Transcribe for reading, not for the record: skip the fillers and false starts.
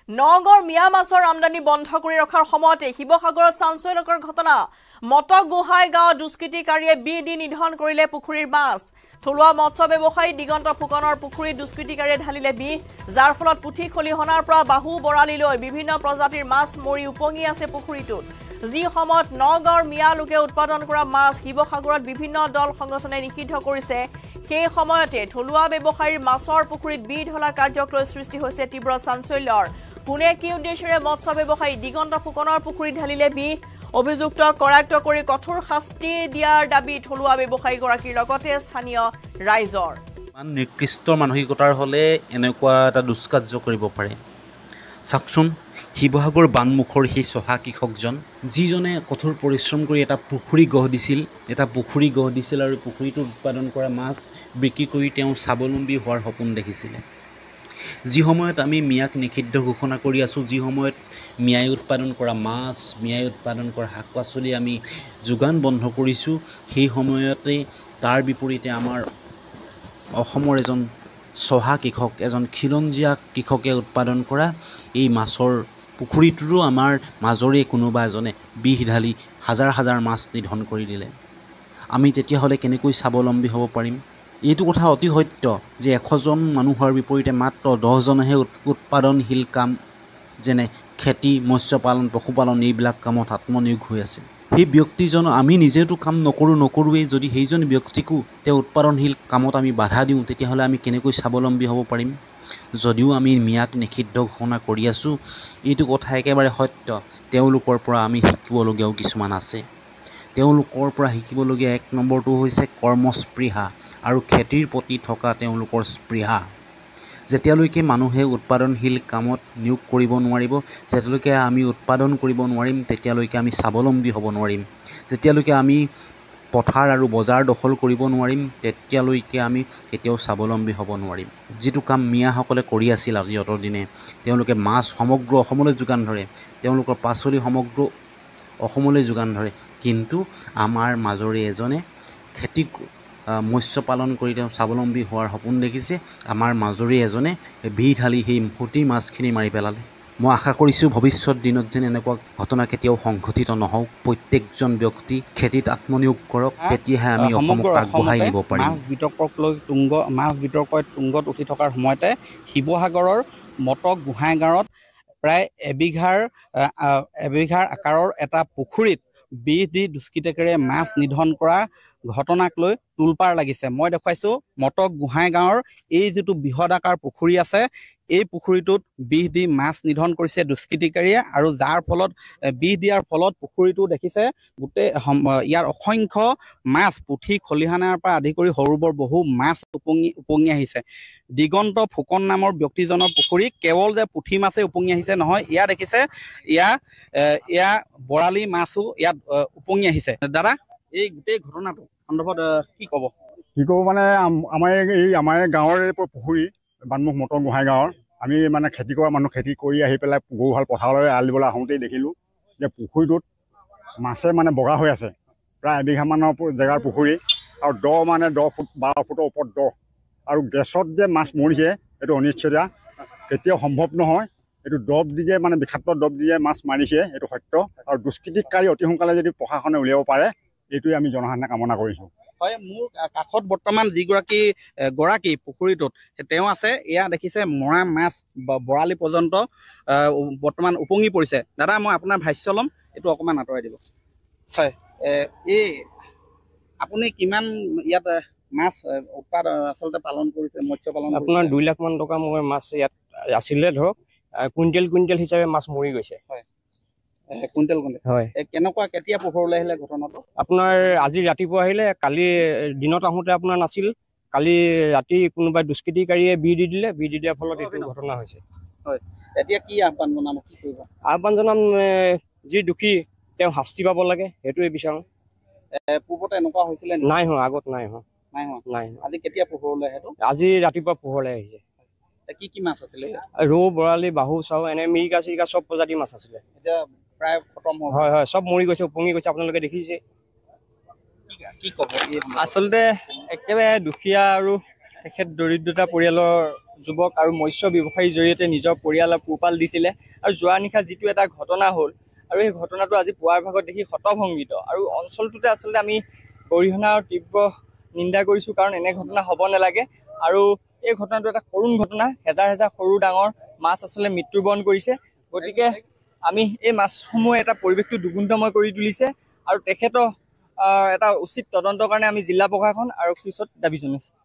নগৰ মিয়া মাছৰ আমদানি বন্ধ কৰি ৰখাৰ সময়তে শিৱসাগৰত চাঞ্চল্যকৰ ঘটনা মটক গোহাঁই গাঁৱৰ দুষ্কৃতিকাৰীয়ে বিধি নিধন কৰিলে পুখুৰীৰ মাছ থলুৱা মৎস্য ব্যৱসায়ী দিগন্ত ফুকনৰ পুখুৰীত দুষ্কৃতিকাৰীয়ে ঢালিলে বিষ যাৰ ফলত পুঠি খলিহনাৰ পৰা বাহু বৰালিলৈ বিভিন্ন প্ৰজাতিৰ মাছ মৰি উপঙি আছে পুখুৰীটোত যি সময়ত নগৰ মিয়া লোকে উৎপাদন কৰা মাছ শিৱসাগৰত বিভিন্ন দল সংগঠনে নিষিদ্ধ কৰিছে সেই সময়তে থলুৱা ব্যৱসায়ীৰ মাছৰ পুখুৰীত বিধ ঢলা কাৰ্যক লৈ সৃষ্টি হৈছে তীব্ৰ চাঞ্চল্যৰ কোনে কি উদ্দেশ্যেৰে মৎস্য ব্যৱসায়ী দিগন্ত ফুকনৰ পুখুৰীত ঢালিলে বিষ অভিযুক্ত কৰায়ত্ব কৰি কঠোৰ শাস্তি দিয়াৰ দাবী থলুৱা ব্যৱসায়ীগৰাকীৰ লগতে স্থানীয় ৰাইজৰ নিকৃষ্ট মানসিকতাৰ হলে এনেকুৱা এটা দুষ্কাৰ্য কৰিব পাৰে চাকচোন শিৱসাগৰ বানমুখৰ সেই চহা কৃষকজন যিজনে কঠোৰ পৰিশ্ৰম কৰি এটা পুখুৰী গঢ় দিছিল আৰু পুখুৰীটোত উৎপাদন কৰা মাছ বিক্ৰী কৰি তেওঁ স্বাৱলম্বী হোৱাৰ সপোন দেখিছিলে যি সময়ত আমি মিয়াক নিষিদ্ধ ঘোষণা কৰি আছোঁ যি সময়ত মিয়াই উৎপাদন কৰা মাছ মিয়াই উৎপাদন কৰা শাক পাচলি আমি যোগান বন্ধ কৰিছোঁ সেই সময়তে তাৰ বিপৰীতে আমাৰ অসমৰ এজন চহা কৃষক এজন খিলঞ্জীয়া কৃষকে উৎপাদন কৰা এই মাছৰ পুখুৰীটোৰো আমাৰ মাজৰে কোনোবা এজনে বিষ ঢালি হাজাৰ হাজাৰ মাছ নিধন কৰি দিলে আমি তেতিয়াহ'লে কেনেকৈ স্বাৱলম্বী হ'ব পাৰিম এইটো কথা অতি সত্য যে 100জন মানুহৰ বিপৰীতে মাত্ৰ 10জনেহে উৎপাদনশীল কাম যেনে খেতি মৎস্য পালন পশুপালন এইবিলাক কামত আত্মনিয়োগ হৈ আছে সেই ব্যক্তিজন আমি নিজেতো কাম নকৰোৱেই যদি সেইজন ব্যক্তিকো তেওঁ উৎপাদনশীল কামত আমি বাধা দিওঁ তেতিয়াহ'লে আমি কেনেকৈ স্বাৱলম্বী হ'ব পাৰিম যদিও আমি মিয়াক নিষিদ্ধ ঘোষণা কৰি আছোঁ এইটো কথা একেবাৰে সত্য তেওঁলোকৰ পৰা আমি শিকিবলগীয়াও কিছুমান আছে তেওঁলোকৰ পৰা শিকিবলগীয়া এক নম্বৰটো হৈছে কৰ্মস্পৃহা আৰু খেতিৰ প্ৰতি থকা তেওঁলোকৰ স্পৃহা যেতিয়ালৈকে মানুহে উৎপাদনশীল কামত নিয়োগ কৰিব নোৱাৰিব যেতিয়ালৈকে আমি উৎপাদন কৰিব নোৱাৰিম তেতিয়ালৈকে আমি স্বাৱলম্বী হ'ব নোৱাৰিম যেতিয়ালৈকে আমি পথাৰ আৰু বজাৰ দখল কৰিব নোৱাৰিম তেতিয়ালৈকে আমি কেতিয়াও স্বাৱলম্বী হ'ব নোৱাৰিম যিটো কাম মিয়াসকলে কৰি আছিল আজি অতদিনে তেওঁলোকে মাছ সমগ্ৰ অসমলৈ যোগান ধৰে তেওঁলোকৰ পাচলি সমগ্ৰ অসমলৈ যোগান ধৰে কিন্তু আমাৰ মাজৰে এজনে খেতি মৎস্য পালন কৰি তেওঁ স্বাৱলম্বী হোৱাৰ সপোন দেখিছে আমাৰ মাজৰে এজনে বিষ ঢালি সেই মুঠি মাছখিনি মাৰি পেলালে মই আশা কৰিছোঁ ভৱিষ্যত দিনত যেন এনেকুৱা ঘটনা কেতিয়াও সংঘটিত নহওক প্ৰত্যেকজন ব্যক্তি খেতিত আত্মনিয়োগ কৰক তেতিয়াহে আমি অসমক আগবঢ়াই নিব পাৰিম মাছ বিতৰ্কই তুংগত উঠি থকাৰ সময়তে শিৱসাগৰৰ মটক গোহাঁই গাঁৱত প্ৰায় এবিঘাৰ আকাৰৰ এটা পুখুৰীত বিষ দি দুষ্কৃতিকাৰীয়ে মাছ নিধন কৰা ঘটনাক লৈ তোলপাৰ লাগিছে মই দেখুৱাইছোঁ মটক গোহাঁই গাঁৱৰ এই যিটো বৃহৎ আকাৰ পুখুৰী আছে এই পুখুৰীটোত বিষ দি মাছ নিধন কৰিছে দুষ্কৃতিকাৰীয়ে আৰু যাৰ ফলত বিষ দিয়াৰ ফলত পুখুৰীটো দেখিছে গোটেই ইয়াৰ অসংখ্য মাছ পুঠি খলিহনাৰ পৰা আদি কৰি সৰু বৰ বহু মাছ উপঙি আহিছে দিগন্ত ফুকন নামৰ ব্যক্তিজনৰ পুখুৰী কেৱল যে পুঠি মাছে উপঙি আহিছে নহয় ইয়া দেখিছে ইয়া বৰালি মাছো ইয়াত উপঙি আহিছে দাদা এই গোটেই ঘটনাটো সন্দৰ্ভত কি ক'ব মানে আমাৰ গাঁৱৰ পুখুৰী বানমুখ মটক গোহাঁই গাঁৱৰ আমি মানে খেতি কৰা মানুহ খেতি কৰি আহি পেলাই গৰুহাল পথাৰলৈ এৰাল দিবলৈ আহোঁতেই দেখিলোঁ যে পুখুৰীটোত মাছে মানে বগা হৈ আছে প্ৰায় এবিঘামানৰ জেগাৰ পুখুৰী আৰু দ মানে 10 ফুট 12 ফুটৰ ওপৰত দ আৰু গেছত যে মাছ মৰিছে এইটো অনিশ্চয়তা কেতিয়াও সম্ভৱ নহয় এইটো দৰৱ দি যে মানে বিষাক্ত দৰৱ দি যে মাছ মাৰিছে এইটো সত্য আৰু দুষ্কৃতিকাৰী অতি সোনকালে যদি প্ৰশাসনে উলিয়াব পাৰে এইটোৱে আমি জনসাধাৰণে কামনা কৰিছোঁ হয় মোৰ কাষত বৰ্তমান গৰাকী পুখুৰীটোত তেওঁ আছে এয়া দেখিছে মৰা মাছ বৰালি পৰ্যন্ত বৰ্তমান উপঙি পৰিছে দাদা মই আপোনাৰ ভাষ্য ল'ম এইটো অকণমান আঁতৰাই দিব হয় এই আপুনি কিমান ইয়াত মাছ আচলতে পালন কৰিছে মৎস্য পালন আপোনাৰ 2 লাখ মান টকা মোৰ মাছ ইয়াত আছিলে ধৰক কুইণ্টেল হিচাপে মাছ মৰি গৈছে হয় কুইণ্টেল হয় কেনেকুৱা কেতিয়া পোহৰলৈ আহিলে ঘটনাটো আপোনাৰ আজি ৰাতিপুৱা আহিলে কালি দিনত আহোঁতে আপোনাৰ নাছিল কালি ৰাতি কোনোবাই দুষ্কৃতিকাৰীয়ে বিষ দি দিয়াৰ ফলত এইটো ঘটনা হৈছে হয় এতিয়া কি আহ্বান জনাম কি কৰিব আহ্বান জনাম যি দুখী তেওঁ শাস্তি পাব লাগে সেইটোৱে বিচাৰোঁ পূৰ্বতে এনেকুৱা হৈছিলে নাই হোৱা আগত নাই হোৱা আজি কেতিয়া পোহৰলৈ আহেটো আজি ৰাতিপুৱা পোহৰলৈ আহিছে কি মাছ আছিলে ৰৌ বৰালি বাহু চাউ এনে মিৰিকা চিৰিকা চব প্ৰজাতিৰ মাছ আছিলে এতিয়া প্ৰায় খতম হয় চব মৰি গৈছে উপঙি গৈছে আপোনালোকে দেখিছে কি ক'ব আচলতে একেবাৰে দুখীয়া আৰু তেখেত দৰিদ্ৰতা পৰিয়ালৰ যুৱক আৰু মৎস্য ব্যৱসায়ীৰ জৰিয়তে নিজৰ পৰিয়ালৰ পোহপাল দিছিলে আৰু যোৱা নিশা যিটো এটা ঘটনা হ'ল আৰু এই ঘটনাটো আজি পুৱাৰ ভাগত দেখি হতভম্বিত আৰু অঞ্চলটোতে আচলতে আমি গৰিহণাৰ তীব্ৰ নিন্দা কৰিছোঁ কাৰণ এনে ঘটনা হ'ব নালাগে আৰু এই ঘটনাটো এটা কৰুণ ঘটনা হেজাৰ হেজাৰ সৰু ডাঙৰ মাছ আচলতে মৃত্যুবৰণ কৰিছে গতিকে আমি এই মাছসমূহ এটা পৰিৱেশটো দুৰ্গন্ধময় কৰি তুলিছে আৰু তেখেতৰ এটা উচিত তদন্তৰ কাৰণে আমি জিলা প্ৰশাসন আৰক্ষীৰ ওচৰত দাবী জনাইছোঁ